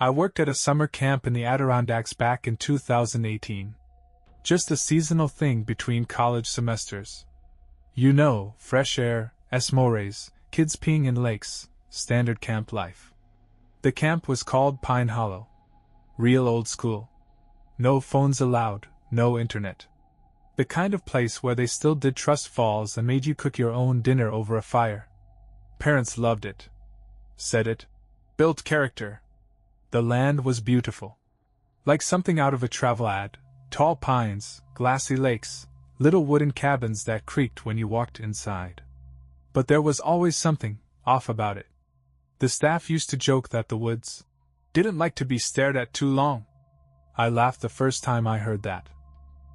I worked at a summer camp in the Adirondacks back in 2018. Just a seasonal thing between college semesters. You know, fresh air, esmores, kids peeing in lakes, standard camp life. The camp was called Pine Hollow. Real old school. No phones allowed, no internet. The kind of place where they still did trust falls and made you cook your own dinner over a fire. Parents loved it. Said it built character. The land was beautiful. Like something out of a travel ad. Tall pines, glassy lakes, little wooden cabins that creaked when you walked inside. But there was always something off about it. The staff used to joke that the woods didn't like to be stared at too long. I laughed the first time I heard that.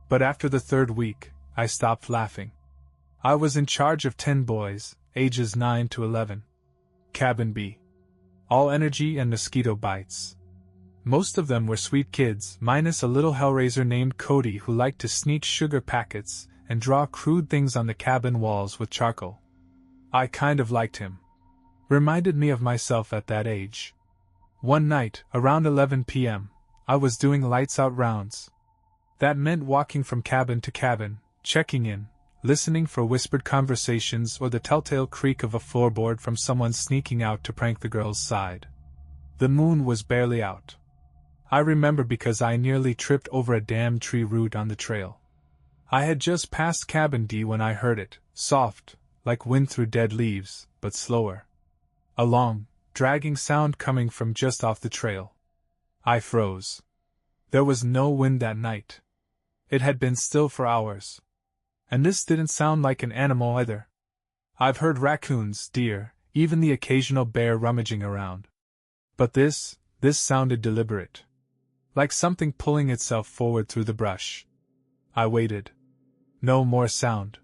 But after the third week, I stopped laughing. I was in charge of 10 boys, ages 9 to 11. Cabin B. All energy and mosquito bites. Most of them were sweet kids, minus a little hellraiser named Cody who liked to sneak sugar packets and draw crude things on the cabin walls with charcoal. I kind of liked him. Reminded me of myself at that age. One night, around 11 p.m., I was doing lights-out rounds. That meant walking from cabin to cabin, checking in, listening for whispered conversations or the telltale creak of a floorboard from someone sneaking out to prank the girls' side. The moon was barely out. I remember because I nearly tripped over a damn tree root on the trail. I had just passed cabin D when I heard it, soft, like wind through dead leaves, but slower. A long, dragging sound coming from just off the trail. I froze. There was no wind that night. It had been still for hours. And this didn't sound like an animal either. I've heard raccoons, deer, even the occasional bear rummaging around. But this sounded deliberate. Like something pulling itself forward through the brush. I waited. No more sound.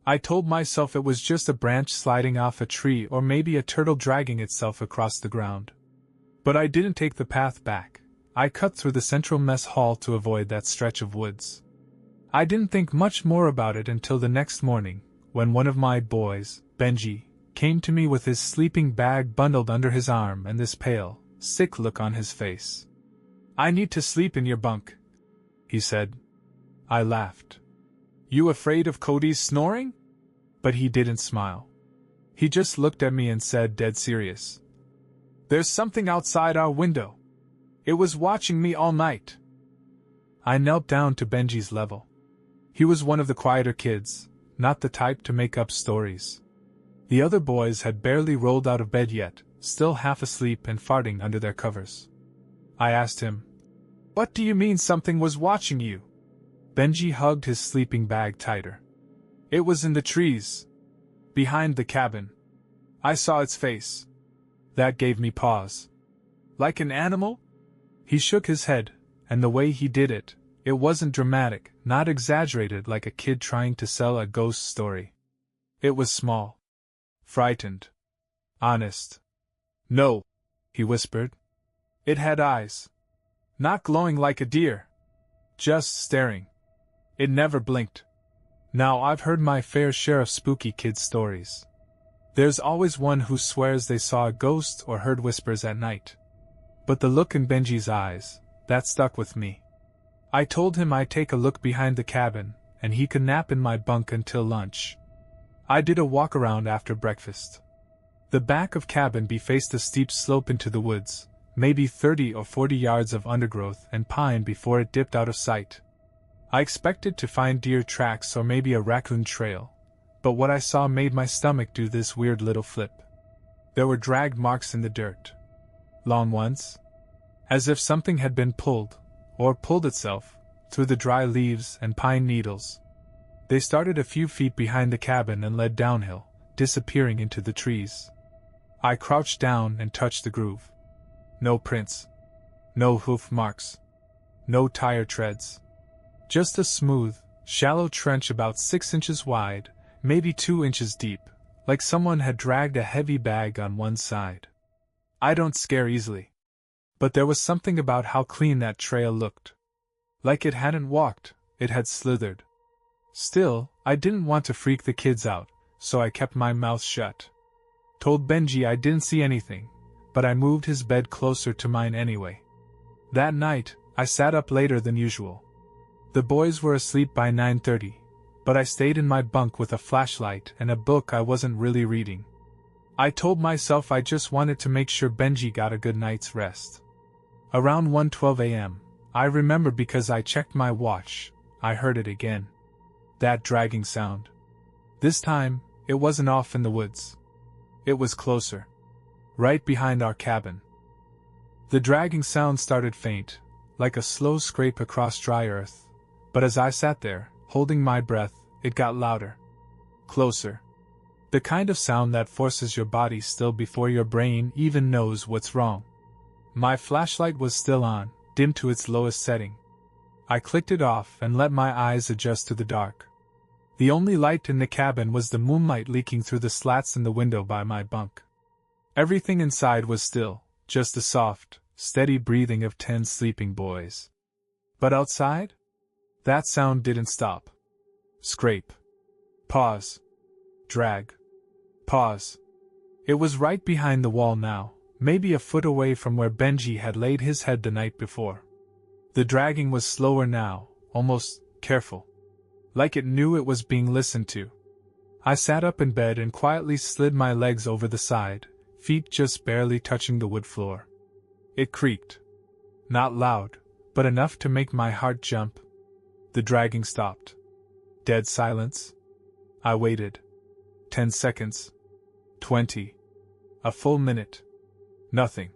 I told myself it was just a branch sliding off a tree or maybe a turtle dragging itself across the ground. But I didn't take the path back. I cut through the central mess hall to avoid that stretch of woods. I didn't think much more about it until the next morning, when one of my boys, Benji, came to me with his sleeping bag bundled under his arm and this pale, sick look on his face. "I need to sleep in your bunk," he said. I laughed. "You afraid of Cody's snoring?" But he didn't smile. He just looked at me and said dead serious, "There's something outside our window. It was watching me all night." I knelt down to Benji's level. He was one of the quieter kids, not the type to make up stories. The other boys had barely rolled out of bed yet, still half asleep and farting under their covers. I asked him, "What do you mean something was watching you?" Benji hugged his sleeping bag tighter. "It was in the trees. Behind the cabin. I saw its face." That gave me pause. "Like an animal?" He shook his head, and the way he did it, it wasn't dramatic, not exaggerated like a kid trying to sell a ghost story. It was small. Frightened. Honest. "No," he whispered. "It had eyes. Not glowing like a deer. Just staring. It never blinked." Now I've heard my fair share of spooky kid stories. There's always one who swears they saw a ghost or heard whispers at night. But the look in Benji's eyes, that stuck with me. I told him I'd take a look behind the cabin, and he could nap in my bunk until lunch. I did a walk around after breakfast. The back of cabin B faced a steep slope into the woods, maybe 30 or 40 yards of undergrowth and pine before it dipped out of sight. I expected to find deer tracks or maybe a raccoon trail, but what I saw made my stomach do this weird little flip. There were drag marks in the dirt. Long ones. As if something had been pulled, or pulled itself, through the dry leaves and pine needles. They started a few feet behind the cabin and led downhill, disappearing into the trees. I crouched down and touched the groove. No prints. No hoof marks. No tire treads. Just a smooth, shallow trench about 6 inches wide, maybe 2 inches deep, like someone had dragged a heavy bag on one side. I don't scare easily. But there was something about how clean that trail looked. Like it hadn't walked, it had slithered. Still, I didn't want to freak the kids out, so I kept my mouth shut. Told Benji I didn't see anything, but I moved his bed closer to mine anyway. That night, I sat up later than usual. The boys were asleep by 9:30, but I stayed in my bunk with a flashlight and a book I wasn't really reading. I told myself I just wanted to make sure Benji got a good night's rest. Around 1:12 a.m., I remember because I checked my watch, I heard it again. That dragging sound. This time, it wasn't off in the woods. It was closer. Right behind our cabin. The dragging sound started faint, like a slow scrape across dry earth, but as I sat there, holding my breath, it got louder. Closer. The kind of sound that forces your body still before your brain even knows what's wrong. My flashlight was still on, dim to its lowest setting. I clicked it off and let my eyes adjust to the dark. The only light in the cabin was the moonlight leaking through the slats in the window by my bunk. Everything inside was still, just the soft, steady breathing of 10 sleeping boys. But outside? That sound didn't stop. Scrape. Pause. Drag. Pause. It was right behind the wall now, maybe a foot away from where Benji had laid his head the night before. The dragging was slower now, almost careful. Like it knew it was being listened to. I sat up in bed and quietly slid my legs over the side, feet just barely touching the wood floor. It creaked. Not loud, but enough to make my heart jump. The dragging stopped. Dead silence. I waited. 10 seconds. 20. A full minute. Nothing.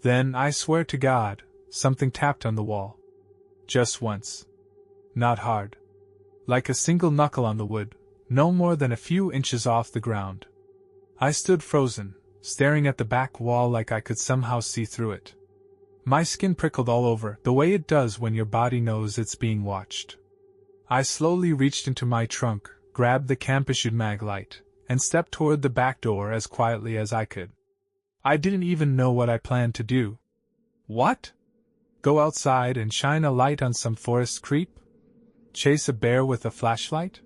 Then, I swear to God, something tapped on the wall. Just once. Not hard. Like a single knuckle on the wood, no more than a few inches off the ground. I stood frozen, staring at the back wall like I could somehow see through it. My skin prickled all over, the way it does when your body knows it's being watched. I slowly reached into my trunk, grabbed the camp-issued mag light, and stepped toward the back door as quietly as I could. I didn't even know what I planned to do. What? Go outside and shine a light on some forest creep? Chase a bear with a flashlight?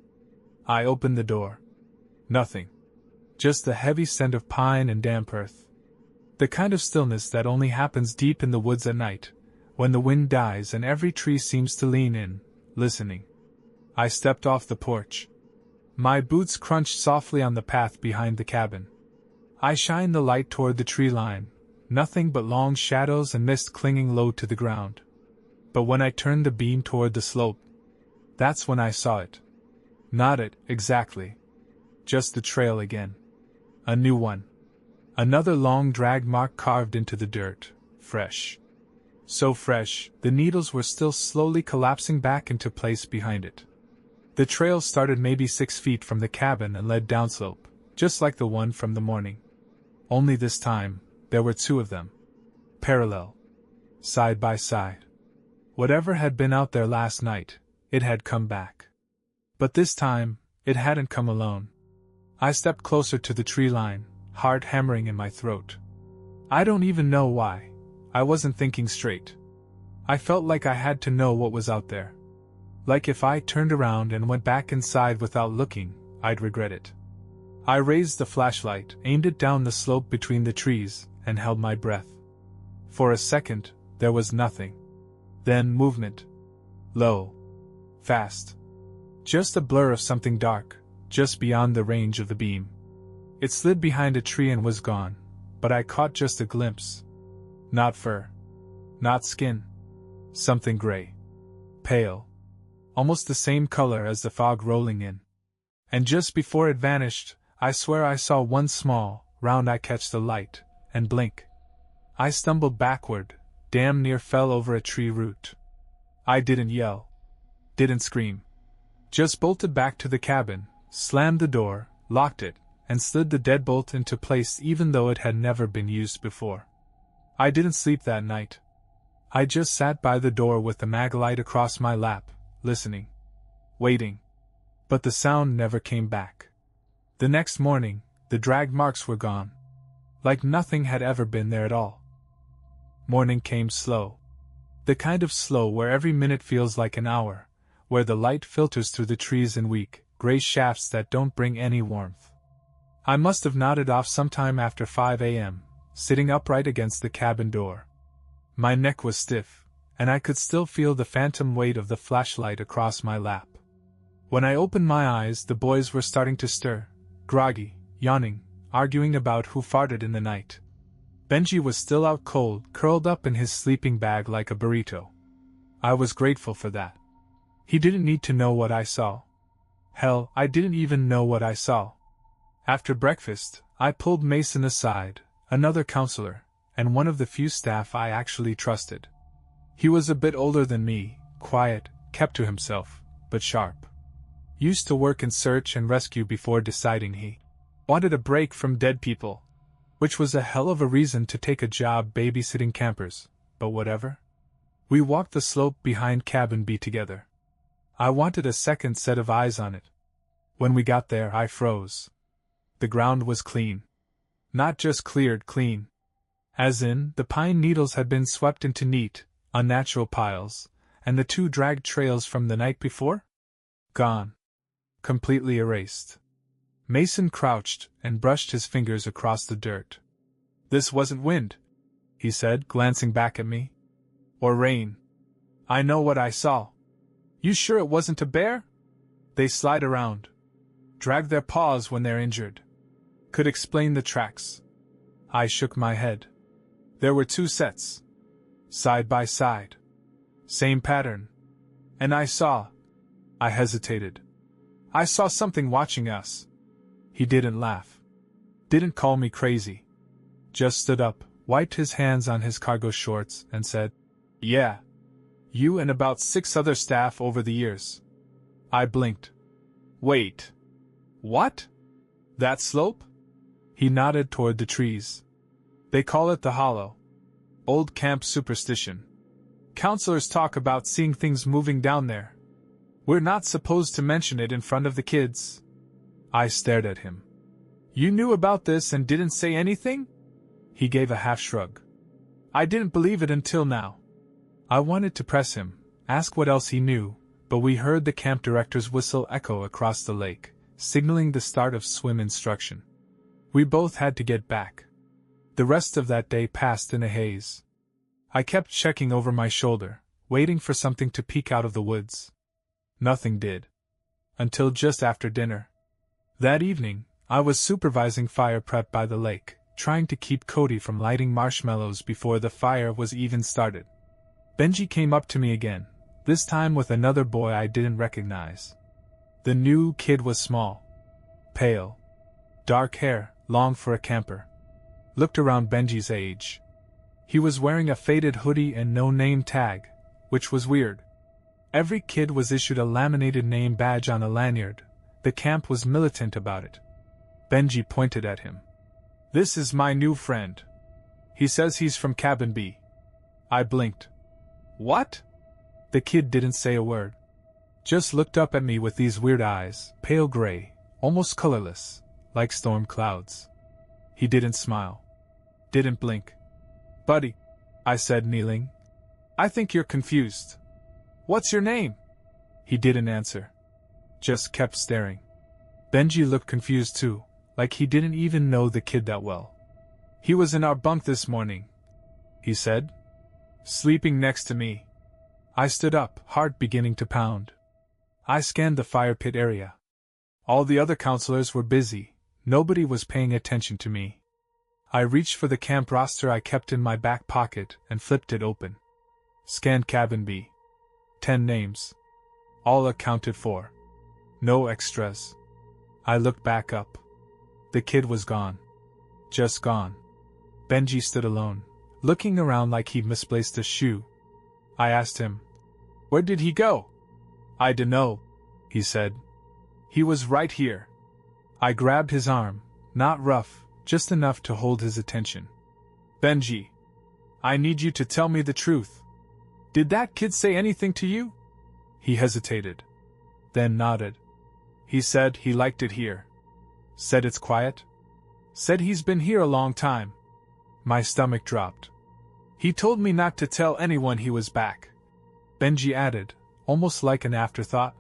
I opened the door. Nothing. Just the heavy scent of pine and damp earth. The kind of stillness that only happens deep in the woods at night, when the wind dies and every tree seems to lean in, listening. I stepped off the porch. My boots crunched softly on the path behind the cabin. I shined the light toward the tree line, nothing but long shadows and mist clinging low to the ground. But when I turned the beam toward the slope, that's when I saw it. Not it, exactly. Just the trail again. A new one. Another long drag mark carved into the dirt, fresh. So fresh, the needles were still slowly collapsing back into place behind it. The trail started maybe 6 feet from the cabin and led downslope, just like the one from the morning. Only this time, there were 2 of them. Parallel. Side by side. Whatever had been out there last night, it had come back. But this time, it hadn't come alone. I stepped closer to the tree line, heart hammering in my throat. I don't even know why. I wasn't thinking straight. I felt like I had to know what was out there. Like if I turned around and went back inside without looking, I'd regret it. I raised the flashlight, aimed it down the slope between the trees, and held my breath. For a second, there was nothing. Then movement. Low. Fast. Just a blur of something dark, just beyond the range of the beam. It slid behind a tree and was gone, but I caught just a glimpse. Not fur. Not skin. Something gray. Pale. Almost the same color as the fog rolling in. And just before it vanished, I swear I saw one small, round eye catch the light, and blink. I stumbled backward, damn near fell over a tree root. I didn't yell. Didn't scream. Just bolted back to the cabin, slammed the door, locked it, and slid the deadbolt into place even though it had never been used before. I didn't sleep that night. I just sat by the door with the mag light across my lap, listening. Waiting. But the sound never came back. The next morning, the drag marks were gone. Like nothing had ever been there at all. Morning came slow. The kind of slow where every minute feels like an hour, where the light filters through the trees in weak, gray shafts that don't bring any warmth. I must have nodded off sometime after 5 a.m., sitting upright against the cabin door. My neck was stiff, and I could still feel the phantom weight of the flashlight across my lap. When I opened my eyes, the boys were starting to stir, groggy, yawning, arguing about who farted in the night. Benji was still out cold, curled up in his sleeping bag like a burrito. I was grateful for that. He didn't need to know what I saw. Hell, I didn't even know what I saw. After breakfast, I pulled Mason aside, another counselor, and one of the few staff I actually trusted. He was a bit older than me, quiet, kept to himself, but sharp. Used to work in search and rescue before deciding he wanted a break from dead people. Which was a hell of a reason to take a job babysitting campers, but whatever. We walked the slope behind Cabin B together. I wanted a second set of eyes on it. When we got there, I froze. The ground was clean. Not just cleared clean. As in, the pine needles had been swept into neat, unnatural piles, and the 2 dragged trails from the night before? Gone. Completely erased. Mason crouched and brushed his fingers across the dirt. "This wasn't wind," he said, glancing back at me. "Or rain. I know what I saw." "You sure it wasn't a bear?" "They slide around. Drag their paws when they're injured. Could explain the tracks." I shook my head. There were 2 sets. Side by side. Same pattern. And I hesitated. "I saw something watching us." He didn't laugh. Didn't call me crazy. Just stood up, wiped his hands on his cargo shorts, and said, "Yeah. You and about 6 other staff over the years." I blinked. "Wait. What? That slope?" He nodded toward the trees. "They call it the Hollow. Old camp superstition. Counselors talk about seeing things moving down there. We're not supposed to mention it in front of the kids." I stared at him. "You knew about this and didn't say anything?" He gave a half shrug. "I didn't believe it until now." I wanted to press him, ask what else he knew, but we heard the camp director's whistle echo across the lake, signaling the start of swim instruction. We both had to get back. The rest of that day passed in a haze. I kept checking over my shoulder, waiting for something to peek out of the woods. Nothing did. Until just after dinner. That evening, I was supervising fire prep by the lake, trying to keep Cody from lighting marshmallows before the fire was even started. Benji came up to me again, this time with another boy I didn't recognize. The new kid was small. Pale. Dark hair, long for a camper. Looked around Benji's age. He was wearing a faded hoodie and no name tag, which was weird. Every kid was issued a laminated name badge on a lanyard. The camp was militant about it. Benji pointed at him. "This is my new friend. He says he's from Cabin B." I blinked. "What?" The kid didn't say a word. Just looked up at me with these weird eyes, pale gray, almost colorless, like storm clouds. He didn't smile. Didn't blink. "Buddy," I said, kneeling. "I think you're confused. What's your name?" He didn't answer. Just kept staring. Benji looked confused too, like he didn't even know the kid that well. "He was in our bunk this morning," he said. "Sleeping next to me." I stood up, heart beginning to pound. I scanned the fire pit area. All the other counselors were busy, nobody was paying attention to me. I reached for the camp roster I kept in my back pocket and flipped it open. Scanned Cabin B. 10 names. All accounted for. No extras. I looked back up. The kid was gone. Just gone. Benji stood alone, looking around like he'd misplaced a shoe. I asked him, "Where did he go?" "I dunno," he said. "He was right here." I grabbed his arm, not rough, just enough to hold his attention. "Benji, I need you to tell me the truth. Did that kid say anything to you?" He hesitated. Then nodded. "He said he liked it here." "Said it's quiet?" "Said he's been here a long time." My stomach dropped. "He told me not to tell anyone he was back," Benji added, almost like an afterthought.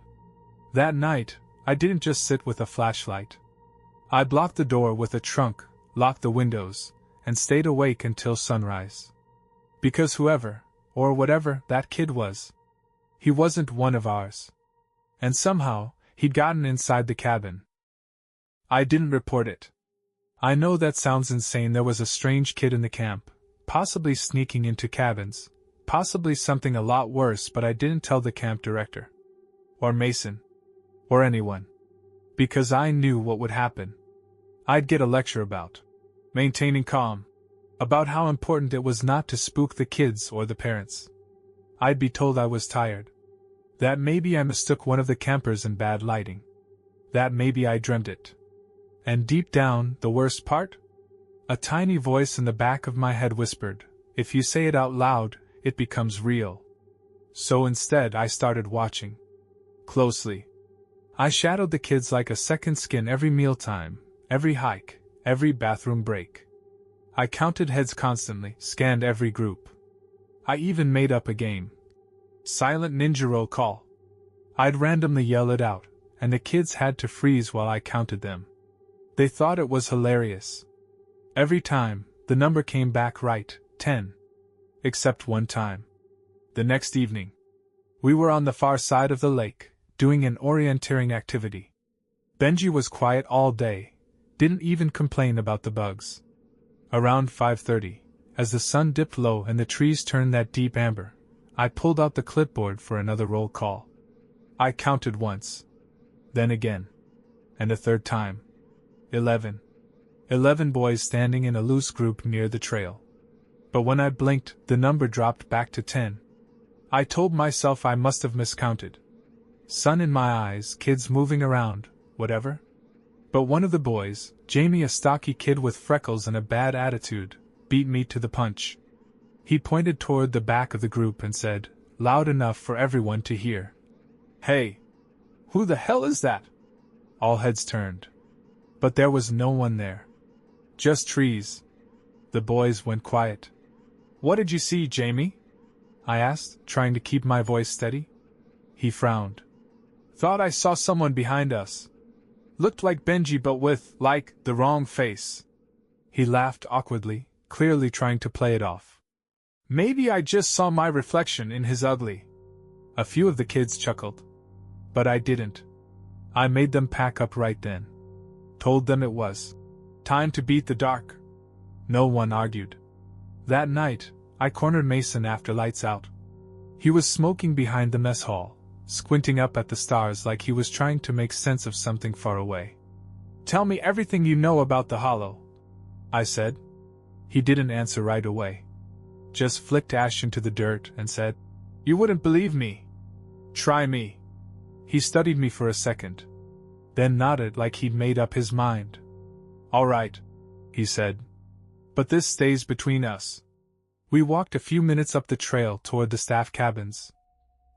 That night, I didn't just sit with a flashlight. I blocked the door with a trunk, locked the windows, and stayed awake until sunrise. Because whoever, or whatever, that kid was, he wasn't one of ours. And somehow, he'd gotten inside the cabin. I didn't report it. I know that sounds insane. There was a strange kid in the camp, possibly sneaking into cabins, possibly something a lot worse, but I didn't tell the camp director. Or Mason. Or anyone. Because I knew what would happen. I'd get a lecture about maintaining calm, about how important it was not to spook the kids or the parents. I'd be told I was tired. That maybe I mistook one of the campers in bad lighting. That maybe I dreamt it. And deep down, the worst part? A tiny voice in the back of my head whispered, if you say it out loud, it becomes real. So instead I started watching. Closely. I shadowed the kids like a second skin every mealtime, every hike, every bathroom break. I counted heads constantly, scanned every group. I even made up a game. Silent ninja roll call. I'd randomly yell it out, and the kids had to freeze while I counted them. They thought it was hilarious. Every time, the number came back right, 10. Except one time. The next evening. We were on the far side of the lake, doing an orienteering activity. Benji was quiet all day, didn't even complain about the bugs. Around 5:30, as the sun dipped low and the trees turned that deep amber, I pulled out the clipboard for another roll call. I counted once. Then again. And a third time. 11. 11 boys standing in a loose group near the trail. But when I blinked, the number dropped back to 10. I told myself I must have miscounted. Sun in my eyes, kids moving around, whatever. But one of the boys, Jamie, a stocky kid with freckles and a bad attitude, beat me to the punch. He pointed toward the back of the group and said, loud enough for everyone to hear, "Hey! Who the hell is that?" All heads turned. But there was no one there. Just trees. The boys went quiet. "What did you see, Jamie?" I asked, trying to keep my voice steady. He frowned. "Thought I saw someone behind us. Looked like Benji but with, like, the wrong face." He laughed awkwardly, clearly trying to play it off. "Maybe I just saw my reflection in his ugly." A few of the kids chuckled. But I didn't. I made them pack up right then. Told them it was time to beat the dark. No one argued. That night, I cornered Mason after lights out. He was smoking behind the mess hall, squinting up at the stars like he was trying to make sense of something far away. "Tell me everything you know about the Hollow," I said. He didn't answer right away. Just flicked ash into the dirt and said, "You wouldn't believe me. Try me." He studied me for a second, then nodded like he'd made up his mind. "All right," he said. "But this stays between us." We walked a few minutes up the trail toward the staff cabins.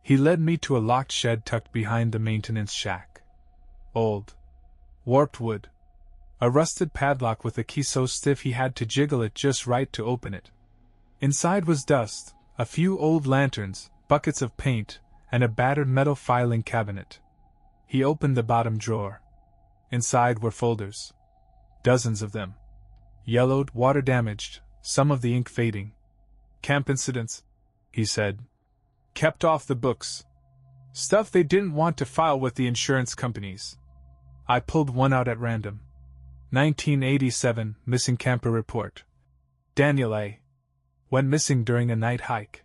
He led me to a locked shed tucked behind the maintenance shack. Old. Warped wood. A rusted padlock with a key so stiff he had to jiggle it just right to open it. Inside was dust, a few old lanterns, buckets of paint, and a battered metal filing cabinet. He opened the bottom drawer. Inside were folders. Dozens of them. Yellowed, water-damaged, some of the ink fading. "Camp incidents," he said. "Kept off the books. Stuff they didn't want to file with the insurance companies." I pulled one out at random. 1987 Missing Camper Report. Daniel A. Went missing during a night hike.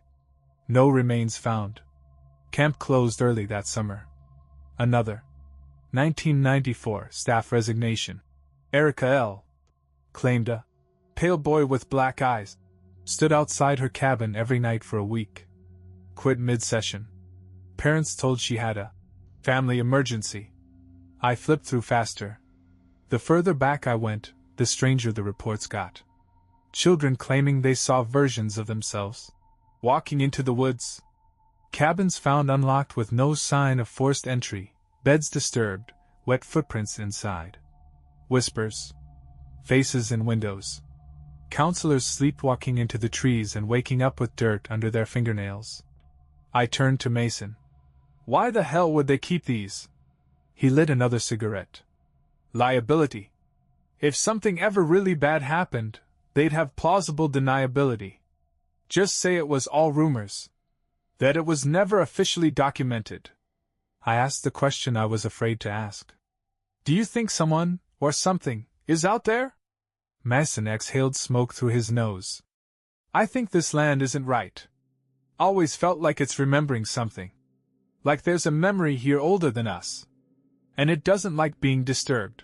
No remains found. Camp closed early that summer. Another. 1994 Staff Resignation. Erica L. Claimed a pale boy with black eyes. Stood outside her cabin every night for a week. Quit mid-session. Parents told she had a family emergency. I flipped through faster. The further back I went, the stranger the reports got. Children claiming they saw versions of themselves walking into the woods. Cabins found unlocked with no sign of forced entry, beds disturbed, wet footprints inside. Whispers. Faces in windows. Counselors sleepwalking into the trees and waking up with dirt under their fingernails. I turned to Mason. "Why the hell would they keep these?" He lit another cigarette. "Liability. If something ever really bad happened, They'd have plausible deniability. Just say it was all rumors. That it was never officially documented. I asked the question I was afraid to ask. Do you think someone, or something, is out there? Mason exhaled smoke through his nose. I think this land isn't right. Always felt like it's remembering something. Like there's a memory here older than us. And it doesn't like being disturbed.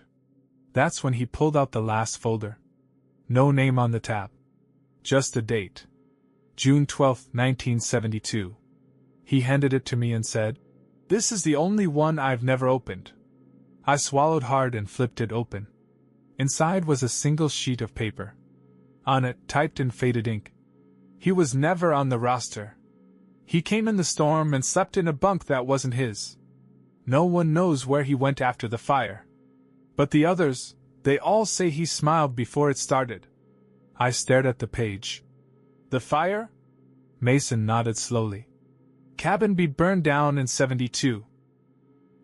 That's when he pulled out the last folder. No name on the tab. Just a date. June 12, 1972. He handed it to me and said, "This is the only one I've never opened." I swallowed hard and flipped it open. Inside was a single sheet of paper. On it, typed in faded ink, "He was never on the roster. He came in the storm and slept in a bunk that wasn't his. No one knows where he went after the fire. But the others, they all say he smiled before it started." I stared at the page. "The fire?" Mason nodded slowly. "Cabin B burned down in 72.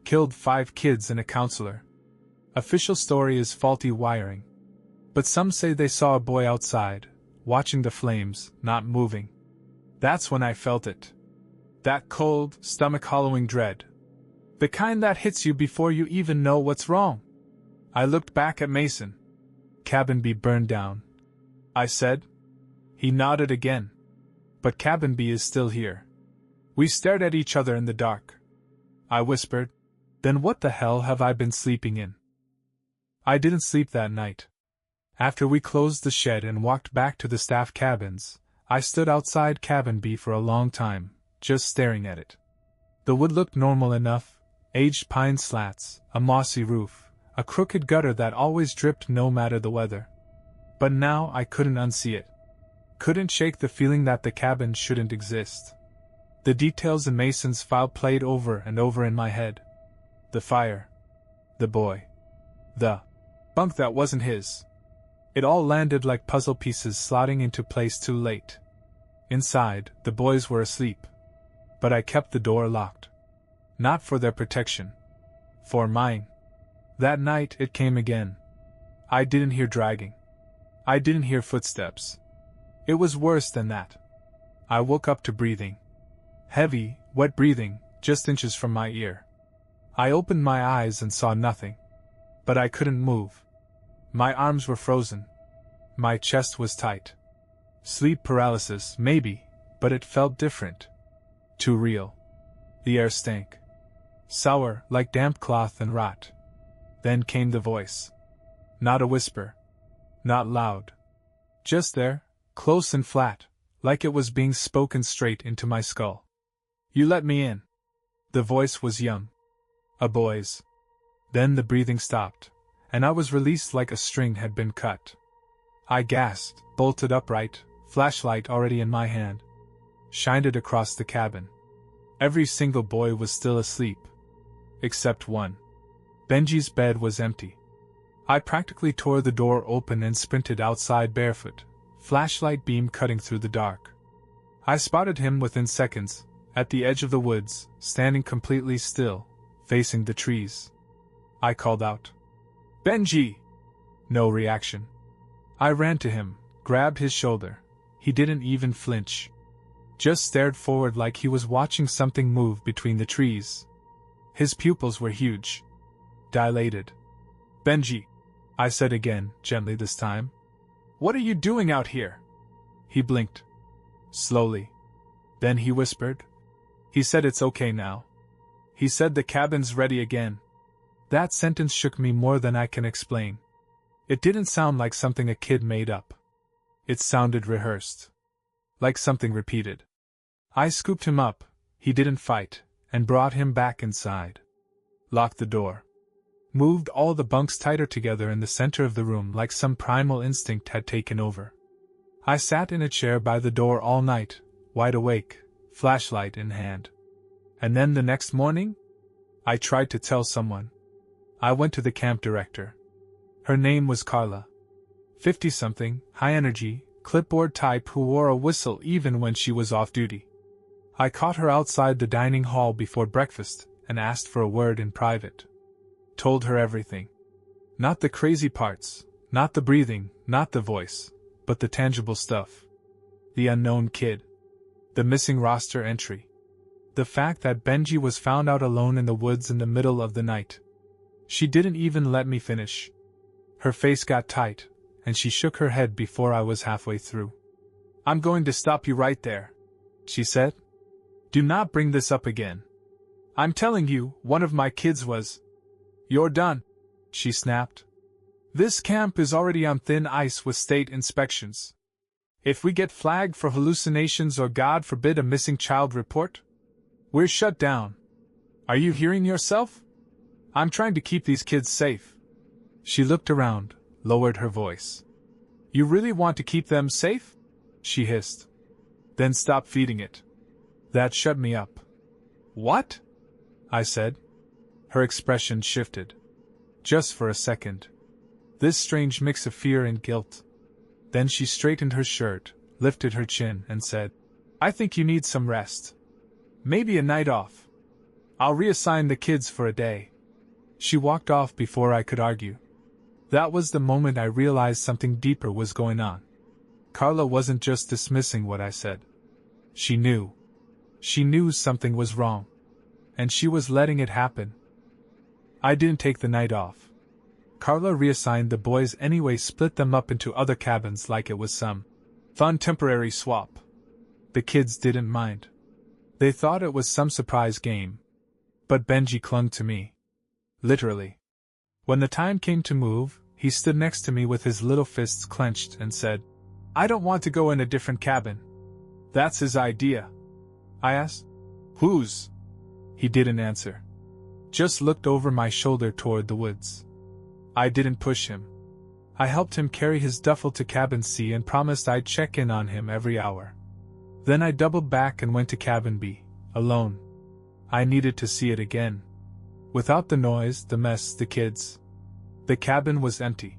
Killed 5 kids and a counselor. Official story is faulty wiring. But some say they saw a boy outside, watching the flames, not moving. That's when I felt it. That cold, stomach-hollowing dread. The kind that hits you before you even know what's wrong." I looked back at Mason. "Cabin B burned down," I said. He nodded again. "But Cabin B is still here." We stared at each other in the dark. I whispered, "Then what the hell have I been sleeping in?" I didn't sleep that night. After we closed the shed and walked back to the staff cabins, I stood outside Cabin B for a long time, just staring at it. The wood looked normal enough, aged pine slats, a mossy roof, a crooked gutter that always dripped no matter the weather. But now I couldn't unsee it. Couldn't shake the feeling that the cabin shouldn't exist. The details in Mason's file played over and over in my head. The fire. The boy. The bunk that wasn't his. It all landed like puzzle pieces slotting into place too late. Inside, the boys were asleep. But I kept the door locked. Not for their protection. For mine. That night it came again. I didn't hear dragging. I didn't hear footsteps. It was worse than that. I woke up to breathing. Heavy, wet breathing, just inches from my ear. I opened my eyes and saw nothing. But I couldn't move. My arms were frozen. My chest was tight. Sleep paralysis, maybe, but it felt different. Too real. The air stank. Sour, like damp cloth and rot. Then came the voice. Not a whisper. Not loud. Just there, close and flat, like it was being spoken straight into my skull. "You let me in." The voice was young. A boy's. Then the breathing stopped, and I was released like a string had been cut. I gasped, bolted upright, flashlight already in my hand. Shined it across the cabin. Every single boy was still asleep. Except one. Benji's bed was empty. I practically tore the door open and sprinted outside barefoot, flashlight beam cutting through the dark. I spotted him within seconds, at the edge of the woods, standing completely still, facing the trees. I called out, "Benji!" No reaction. I ran to him, grabbed his shoulder. He didn't even flinch. Just stared forward like he was watching something move between the trees. His pupils were huge. Dilated. "Benji," I said again, gently this time. "What are you doing out here?" He blinked. Slowly. Then he whispered. He said it's okay now. He said the cabin's ready again. That sentence shook me more than I can explain. It didn't sound like something a kid made up. It sounded rehearsed. Like something repeated. I scooped him up, he didn't fight, and brought him back inside. Locked the door. Moved all the bunks tighter together in the center of the room like some primal instinct had taken over. I sat in a chair by the door all night, wide awake, flashlight in hand. And then the next morning? I tried to tell someone. I went to the camp director. Her name was Carla. 50-something, high energy, clipboard type who wore a whistle even when she was off duty. I caught her outside the dining hall before breakfast and asked for a word in private. Told her everything. Not the crazy parts, not the breathing, not the voice, but the tangible stuff. The unknown kid. The missing roster entry. The fact that Benji was found out alone in the woods in the middle of the night. She didn't even let me finish. Her face got tight, and she shook her head before I was halfway through. "I'm going to stop you right there," she said. "Do not bring this up again. I'm telling you, one of my kids was—" "You're done," she snapped. "This camp is already on thin ice with state inspections. If we get flagged for hallucinations or, God forbid, a missing child report, we're shut down. Are you hearing yourself? I'm trying to keep these kids safe." She looked around, lowered her voice. "You really want to keep them safe?" she hissed. "Then stop feeding it." That shut me up. "What?" I said. Her expression shifted. Just for a second. This strange mix of fear and guilt. Then she straightened her shirt, lifted her chin, and said, "I think you need some rest. Maybe a night off. I'll reassign the kids for a day." She walked off before I could argue. That was the moment I realized something deeper was going on. Carla wasn't just dismissing what I said. She knew. She knew something was wrong. And she was letting it happen. I didn't take the night off. Carla reassigned the boys anyway, split them up into other cabins like it was some fun temporary swap. The kids didn't mind. They thought it was some surprise game. But Benji clung to me. Literally. When the time came to move, he stood next to me with his little fists clenched and said, "I don't want to go in a different cabin." "That's his idea," I asked. "Whose?" He didn't answer. Just looked over my shoulder toward the woods. I didn't push him. I helped him carry his duffel to cabin C and promised I'd check in on him every hour. Then I doubled back and went to cabin B, alone. I needed to see it again. Without the noise, the mess, the kids. The cabin was empty.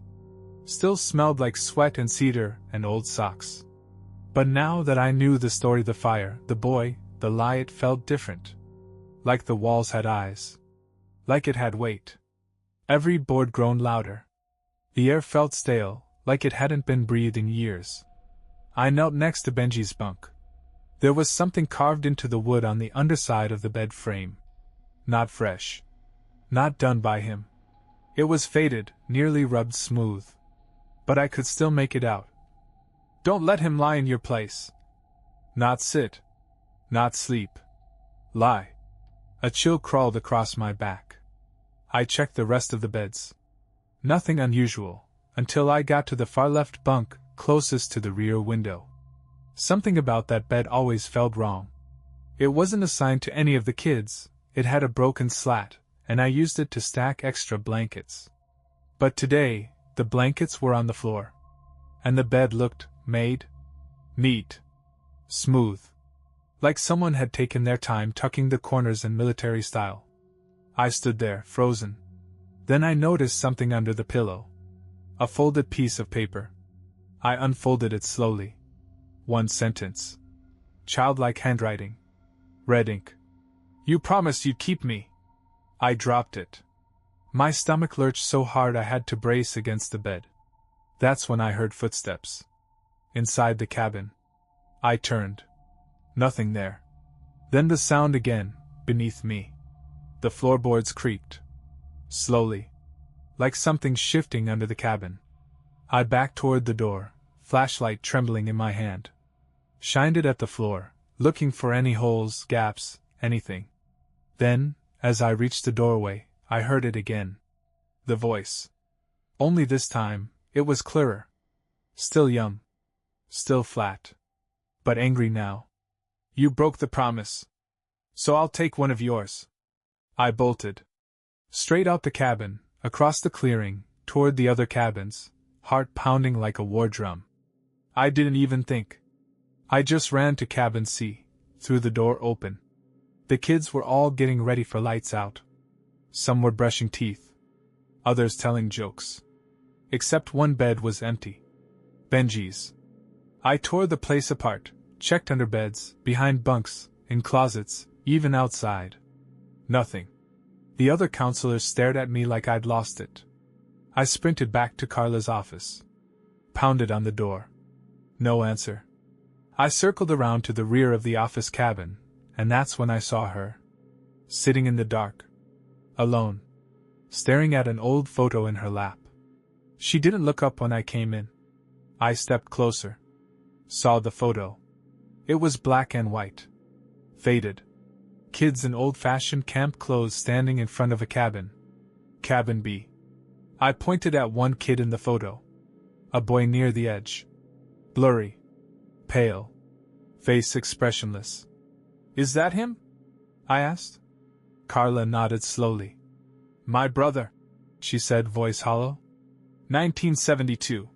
Still smelled like sweat and cedar and old socks. But now that I knew the story, the fire, the boy, the lie, it felt different. Like the walls had eyes. Like it had weight. Every board groaned louder. The air felt stale, like it hadn't been breathed in years. I knelt next to Benji's bunk. There was something carved into the wood on the underside of the bed frame. Not fresh. Not done by him. It was faded, nearly rubbed smooth. But I could still make it out. "Don't let him lie in your place." Not sit. Not sleep. Lie. A chill crawled across my back. I checked the rest of the beds. Nothing unusual, until I got to the far left bunk, closest to the rear window. Something about that bed always felt wrong. It wasn't assigned to any of the kids, it had a broken slat, and I used it to stack extra blankets. But today, the blankets were on the floor. And the bed looked made. Neat. Smooth. Like someone had taken their time tucking the corners in military style. I stood there, frozen. Then I noticed something under the pillow. A folded piece of paper. I unfolded it slowly. One sentence. Childlike handwriting. Red ink. "You promised you'd keep me." I dropped it. My stomach lurched so hard I had to brace against the bed. That's when I heard footsteps. Inside the cabin. I turned. Nothing there. Then the sound again, beneath me. The floorboards creaked. Slowly. Like something shifting under the cabin. I backed toward the door, flashlight trembling in my hand. Shined it at the floor, looking for any holes, gaps, anything. Then, as I reached the doorway, I heard it again. The voice. Only this time, it was clearer. Still young. Still flat. But angry now. "You broke the promise. So I'll take one of yours." I bolted. Straight out the cabin, across the clearing, toward the other cabins, heart pounding like a war drum. I didn't even think. I just ran to cabin C, threw the door open. The kids were all getting ready for lights out. Some were brushing teeth. Others telling jokes. Except one bed was empty. Benji's. I tore the place apart, checked under beds, behind bunks, in closets, even outside. Nothing. The other counselors stared at me like I'd lost it. I sprinted back to Carla's office. Pounded on the door. No answer. I circled around to the rear of the office cabin, and that's when I saw her. Sitting in the dark. Alone. Staring at an old photo in her lap. She didn't look up when I came in. I stepped closer. Saw the photo. It was black and white. Faded. Kids in old-fashioned camp clothes standing in front of a cabin. Cabin B. I pointed at one kid in the photo. A boy near the edge. Blurry. Pale. Face expressionless. Is that him? I asked. Carla nodded slowly. My brother, she said, voice hollow. 1972.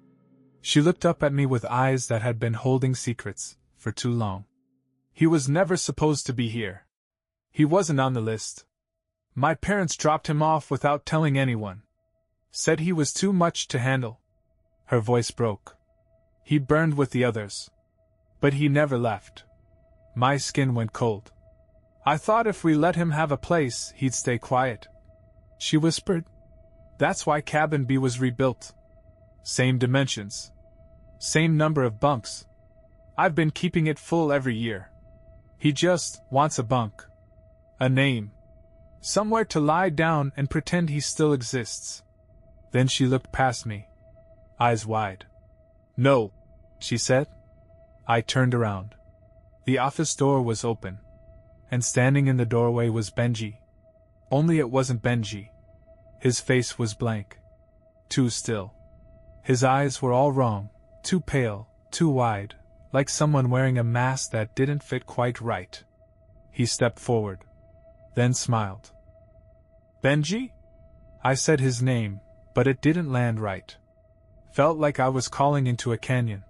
She looked up at me with eyes that had been holding secrets for too long. He was never supposed to be here. He wasn't on the list. My parents dropped him off without telling anyone. Said he was too much to handle. Her voice broke. He burned with the others. But he never left. My skin went cold. I thought if we let him have a place, he'd stay quiet. She whispered. That's why Cabin B was rebuilt. Same dimensions. Same number of bunks. I've been keeping it full every year. He just wants a bunk. A name. Somewhere to lie down and pretend he still exists. Then she looked past me. Eyes wide. No, she said. I turned around. The office door was open. And standing in the doorway was Benji. Only it wasn't Benji. His face was blank. Too still. His eyes were all wrong, too pale, too wide, like someone wearing a mask that didn't fit quite right. He stepped forward. Then smiled. Benji? I said his name, but it didn't land right. Felt like I was calling into a canyon.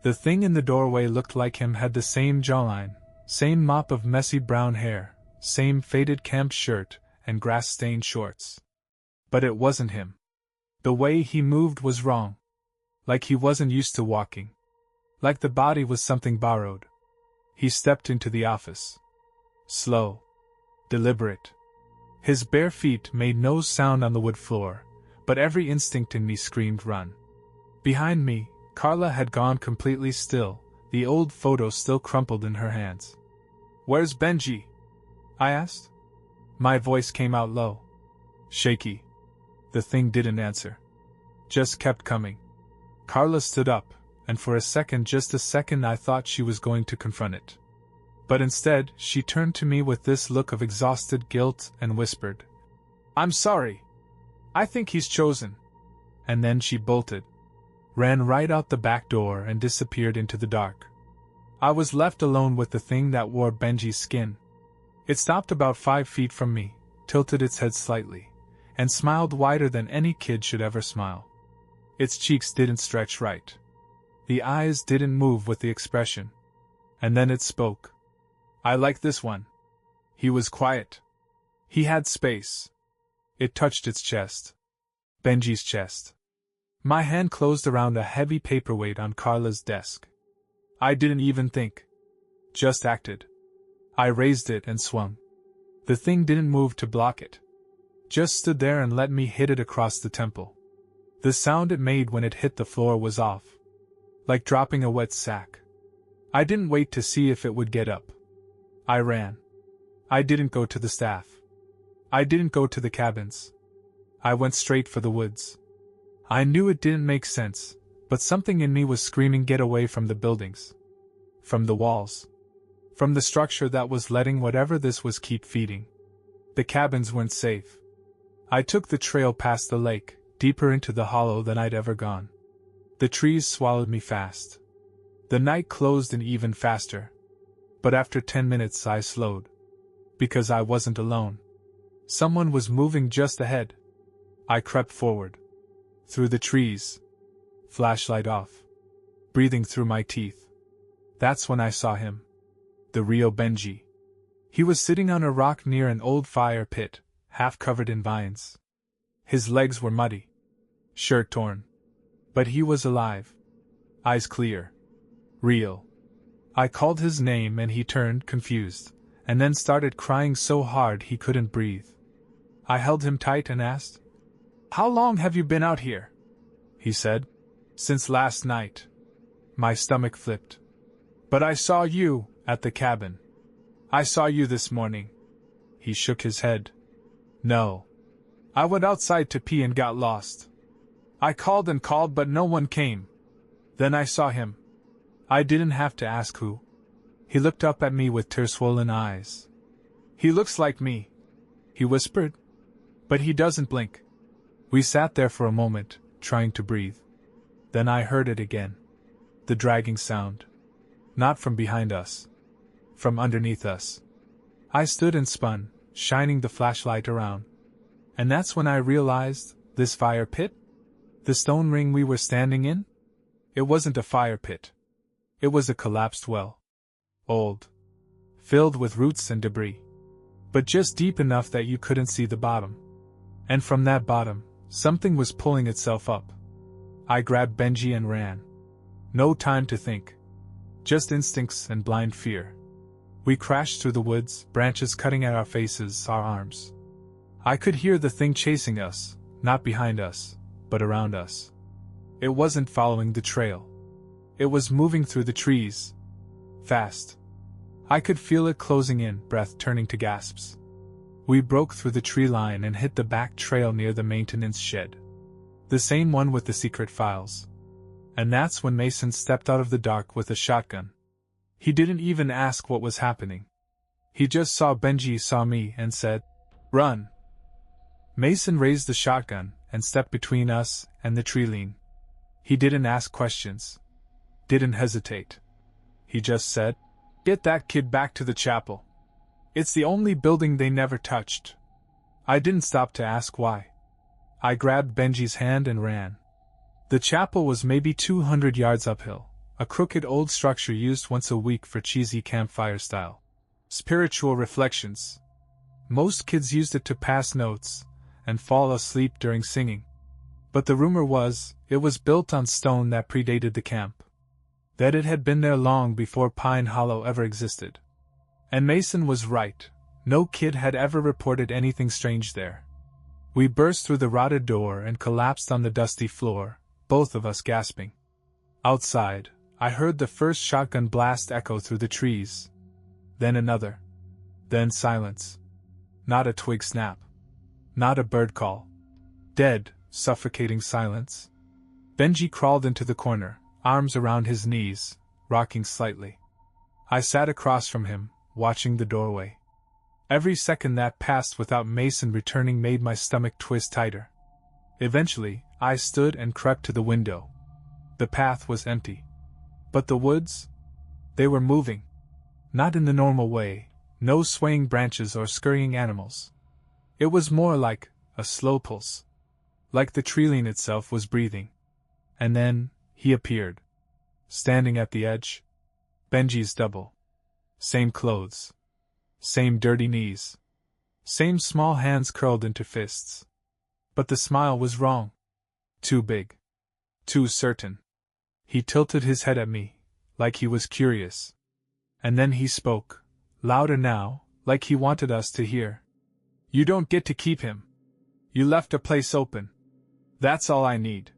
The thing in the doorway looked like him, had the same jawline, same mop of messy brown hair, same faded camp shirt, and grass-stained shorts. But it wasn't him. The way he moved was wrong. Like he wasn't used to walking. Like the body was something borrowed. He stepped into the office. Slow. Deliberate. His bare feet made no sound on the wood floor, but every instinct in me screamed run. Behind me, Carla had gone completely still, the old photo still crumpled in her hands. Where's Benji? I asked. My voice came out low. Shaky. The thing didn't answer. Just kept coming. Carla stood up, and for a second, just a second, I thought she was going to confront it. But instead, she turned to me with this look of exhausted guilt and whispered, I'm sorry. I think he's chosen. And then she bolted. Ran right out the back door and disappeared into the dark. I was left alone with the thing that wore Benji's skin. It stopped about 5 feet from me, tilted its head slightly, and smiled wider than any kid should ever smile. Its cheeks didn't stretch right. The eyes didn't move with the expression. And then it spoke. I like this one. He was quiet. He had space. It touched its chest. Benji's chest. My hand closed around a heavy paperweight on Carla's desk. I didn't even think. Just acted. I raised it and swung. The thing didn't move to block it. Just stood there and let me hit it across the temple. The sound it made when it hit the floor was off. Like dropping a wet sack. I didn't wait to see if it would get up. I ran. I didn't go to the staff. I didn't go to the cabins. I went straight for the woods. I knew it didn't make sense, but something in me was screaming, get away from the buildings. From the walls. From the structure that was letting whatever this was keep feeding. The cabins weren't safe. I took the trail past the lake, deeper into the hollow than I'd ever gone. The trees swallowed me fast. The night closed in even faster. But after 10 minutes I slowed. Because I wasn't alone. Someone was moving just ahead. I crept forward. Through the trees. Flashlight off. Breathing through my teeth. That's when I saw him. The real Benji. He was sitting on a rock near an old fire pit, half covered in vines. His legs were muddy. Shirt torn. But he was alive. Eyes clear. Real. I called his name and he turned, confused, and then started crying so hard he couldn't breathe. I held him tight and asked, How long have you been out here? He said, Since last night. My stomach flipped. But I saw you, at the cabin. I saw you this morning. He shook his head. No. I went outside to pee and got lost. I called and called but no one came. Then I saw him. I didn't have to ask who. He looked up at me with tear-swollen eyes. He looks like me, he whispered. But he doesn't blink. We sat there for a moment, trying to breathe. Then I heard it again. The dragging sound. Not from behind us. From underneath us. I stood and spun, shining the flashlight around. And that's when I realized, this fire pit? The stone ring we were standing in? It wasn't a fire pit. It was a collapsed well. Old. Filled with roots and debris. But just deep enough that you couldn't see the bottom. And from that bottom, something was pulling itself up. I grabbed Benji and ran. No time to think. Just instincts and blind fear. We crashed through the woods, branches cutting at our faces, our arms. I could hear the thing chasing us, not behind us, but around us. It wasn't following the trail. It was moving through the trees. Fast. I could feel it closing in, breath turning to gasps. We broke through the tree line and hit the back trail near the maintenance shed. The same one with the secret files. And that's when Mason stepped out of the dark with a shotgun. He didn't even ask what was happening. He just saw Benji, saw me, and said, "Run." Mason raised the shotgun and stepped between us and the tree line. He didn't ask questions. Didn't hesitate. He just said, "Get that kid back to the chapel. It's the only building they never touched." I didn't stop to ask why. I grabbed Benji's hand and ran. The chapel was maybe 200 yards uphill, a crooked old structure used once a week for cheesy campfire-style spiritual reflections. Most kids used it to pass notes and fall asleep during singing. But the rumor was, it was built on stone that predated the camp. That it had been there long before Pine Hollow ever existed. And Mason was right, no kid had ever reported anything strange there. We burst through the rotted door and collapsed on the dusty floor, both of us gasping. Outside, I heard the first shotgun blast echo through the trees. Then another. Then silence. Not a twig snap. Not a bird call. Dead, suffocating silence. Benji crawled into the corner, arms around his knees, rocking slightly. I sat across from him, watching the doorway. Every second that passed without Mason returning made my stomach twist tighter. Eventually, I stood and crept to the window. The path was empty. But the woods? They were moving. Not in the normal way, no swaying branches or scurrying animals. It was more like a slow pulse. Like the tree line itself was breathing. And then, he appeared. Standing at the edge. Benji's double. Same clothes. Same dirty knees. Same small hands curled into fists. But the smile was wrong. Too big. Too certain. He tilted his head at me, like he was curious. And then he spoke, louder now, like he wanted us to hear. "You don't get to keep him. You left a place open. That's all I need."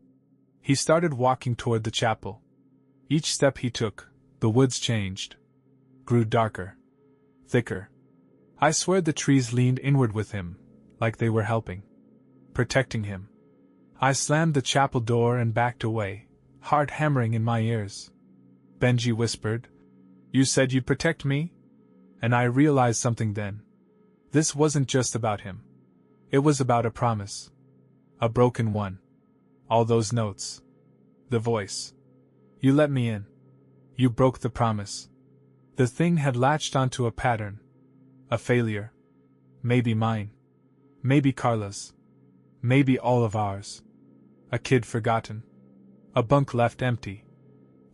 He started walking toward the chapel. Each step he took, the woods changed. Grew darker. Thicker. I swear the trees leaned inward with him, like they were helping. Protecting him. I slammed the chapel door and backed away, heart hammering in my ears. Benji whispered, "You said you'd protect me?" And I realized something then. This wasn't just about him. It was about a promise. A broken one. All those notes. The voice. You let me in. You broke the promise. The thing had latched onto a pattern. A failure. Maybe mine. Maybe Carla's. Maybe all of ours. A kid forgotten. A bunk left empty.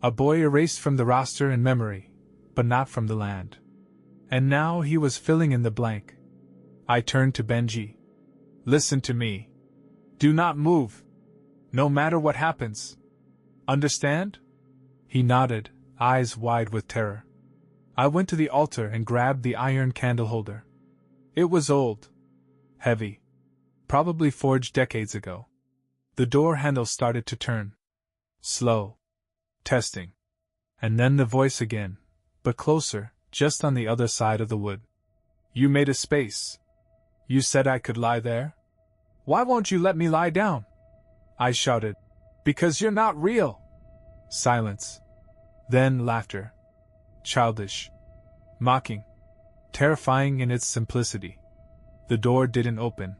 A boy erased from the roster and memory, but not from the land. And now he was filling in the blank. I turned to Benji. "Listen to me. Do not move. No matter what happens. Understand?" He nodded, eyes wide with terror. I went to the altar and grabbed the iron candle holder. It was old. Heavy. Probably forged decades ago. The door handle started to turn. Slow. Testing. And then the voice again, but closer, just on the other side of the wood. You made a space. You said I could lie there? Why won't you let me lie down? I shouted. Because you're not real. Silence. Then laughter. Childish. Mocking. Terrifying in its simplicity. The door didn't open.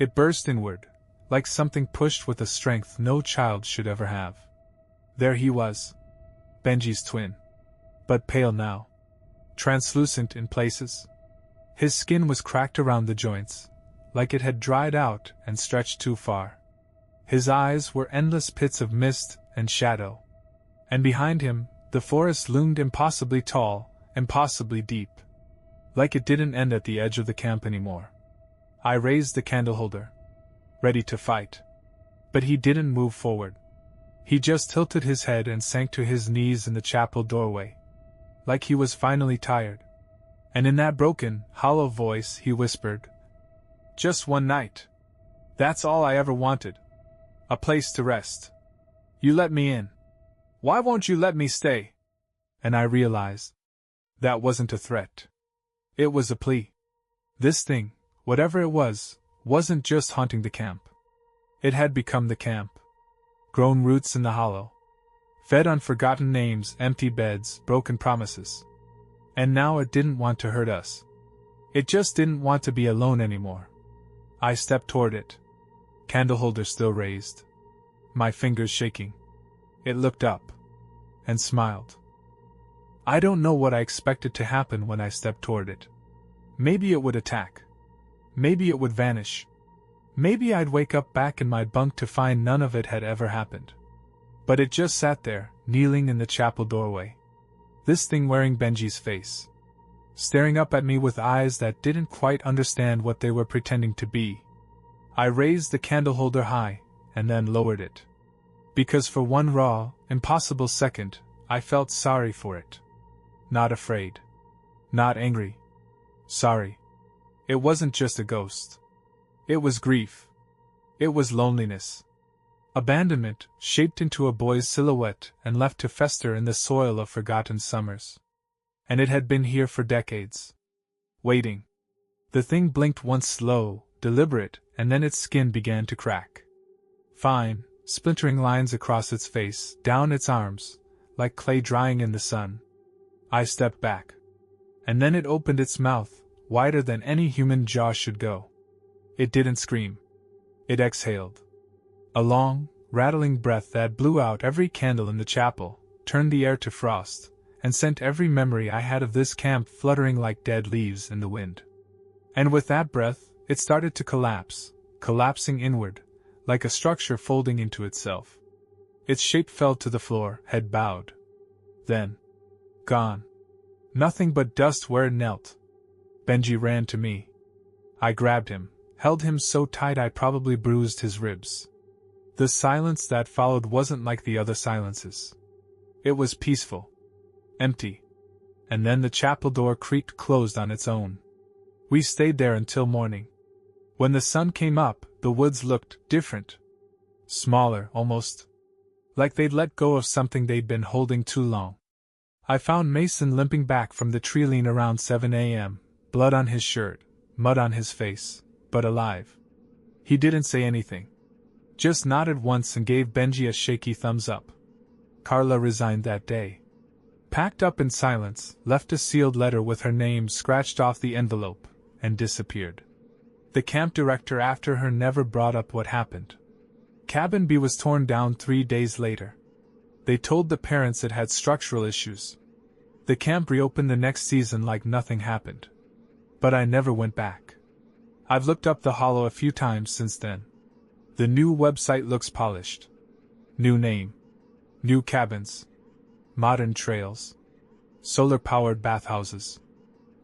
It burst inward, like something pushed with a strength no child should ever have. There he was. Benji's twin. But pale now. Translucent in places. His skin was cracked around the joints, like it had dried out and stretched too far. His eyes were endless pits of mist and shadow. And behind him, the forest loomed impossibly tall, impossibly deep. Like it didn't end at the edge of the camp anymore. I raised the candle holder, ready to fight. But he didn't move forward. He just tilted his head and sank to his knees in the chapel doorway, like he was finally tired. And in that broken, hollow voice he whispered, "Just one night. That's all I ever wanted. A place to rest. You let me in. Why won't you let me stay?" And I realized that wasn't a threat. It was a plea. This thing, whatever it was, wasn't just haunting the camp. It had become the camp. Grown roots in the hollow. Fed on forgotten names, empty beds, broken promises. And now it didn't want to hurt us. It just didn't want to be alone anymore. I stepped toward it. Candle holder still raised. My fingers shaking. It looked up. And smiled. I don't know what I expected to happen when I stepped toward it. Maybe it would attack. Maybe it would vanish. Maybe I'd wake up back in my bunk to find none of it had ever happened. But it just sat there, kneeling in the chapel doorway. This thing wearing Benji's face. Staring up at me with eyes that didn't quite understand what they were pretending to be. I raised the candle holder high, and then lowered it. Because for one raw, impossible second, I felt sorry for it. Not afraid. Not angry. Sorry. It wasn't just a ghost. It was grief. It was loneliness. Abandonment, shaped into a boy's silhouette and left to fester in the soil of forgotten summers. And it had been here for decades. Waiting. The thing blinked once slow, deliberate, and then its skin began to crack. Fine, splintering lines across its face, down its arms, like clay drying in the sun. I stepped back. And then it opened its mouth, wider than any human jaw should go. It didn't scream. It exhaled. A long, rattling breath that blew out every candle in the chapel, turned the air to frost, and sent every memory I had of this camp fluttering like dead leaves in the wind. And with that breath, it started to collapse, collapsing inward, like a structure folding into itself. Its shape fell to the floor, head bowed. Then, gone. Nothing but dust where it knelt. Benji ran to me. I grabbed him, held him so tight I probably bruised his ribs. The silence that followed wasn't like the other silences. It was peaceful. Empty. And then the chapel door creaked closed on its own. We stayed there until morning. When the sun came up, the woods looked different. Smaller, almost. Like they'd let go of something they'd been holding too long. I found Mason limping back from the tree lean around 7 a.m., blood on his shirt, mud on his face, but alive. He didn't say anything. Just nodded once and gave Benji a shaky thumbs up. Carla resigned that day. Packed up in silence, left a sealed letter with her name scratched off the envelope, and disappeared. The camp director after her never brought up what happened. Cabin B was torn down 3 days later. They told the parents it had structural issues. The camp reopened the next season like nothing happened. But I never went back. I've looked up the hollow a few times since then. The new website looks polished. New name. New cabins. Modern trails. Solar-powered bathhouses.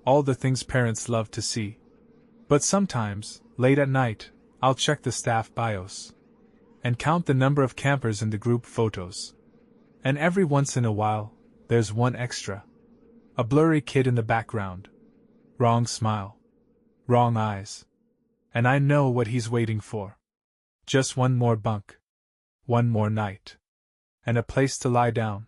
All the things parents love to see. But sometimes, late at night, I'll check the staff bios. And count the number of campers in the group photos. And every once in a while, there's one extra. A blurry kid in the background. Wrong smile. Wrong eyes. And I know what he's waiting for. Just one more bunk. One more night. And a place to lie down.